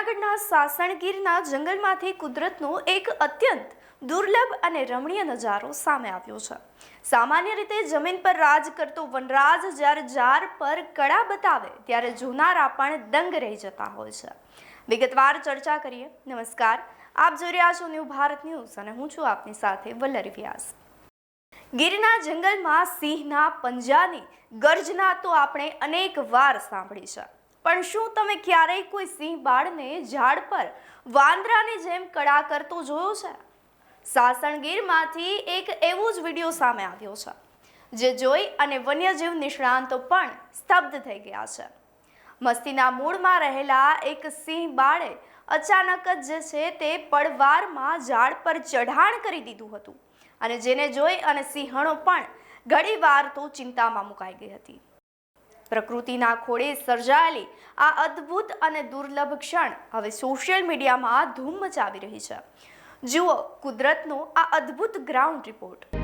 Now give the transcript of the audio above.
જૂનાગઢના સાસણગીરના જંગલમાંથી કુદરતનો એક અત્યંત દુર્લભ અને રમણીય નજારો સામે આવ્યો છે। સામાન્ય રીતે જમીન પર રાજ કરતો વનરાજ જ્યારે ઝાડ પર કળા બતાવે ત્યારે જોનારા પણ દંગ રહી જતા હોય છે। વિગતવાર ચર્ચા કરીએ। નમસ્કાર, આપ જોઈ રહ્યા છો ન્યૂ ભારત ન્યૂઝ અને હું છું આપની સાથે વલ્લરી વ્યાસ। ગીરના જંગલમાં સિંહના પંજાની ગર્જના તો આપણે અનેક વાર સાંભળી છે, પણ શું તમે ક્યારેય કોઈ સિંહ બાળને ઝાડ પર વાંદરાની જેમ કળા કરતો જોયો છે? સાસણગીરમાંથી એક એવો જ વિડીયો સામે આવ્યો છે, જે જોઈ અને વન્યજીવ નિષ્ણાંતો પણ સ્તબ્ધ થઈ ગયા છે। મસ્તીના મૂળમાં રહેલા એક સિંહ બાળે અચાનક જ જે છે તે પળવારમાં ઝાડ પર ચઢાણ કરી દીધું હતું, અને જેને જોઈ અને સિંહણો પણ ઘણીવાર તો ચિંતામાં મુકાઈ ગઈ હતી। પ્રકૃતિના ખોળે સર્જાયેલી આ અદ્ભુત અને દુર્લભ ક્ષણ હવે સોશિયલ મીડિયામાં ધૂમ મચાવી રહી છે। જુઓ કુદરતનો આ અદ્ભુત ગ્રાઉન્ડ રિપોર્ટ।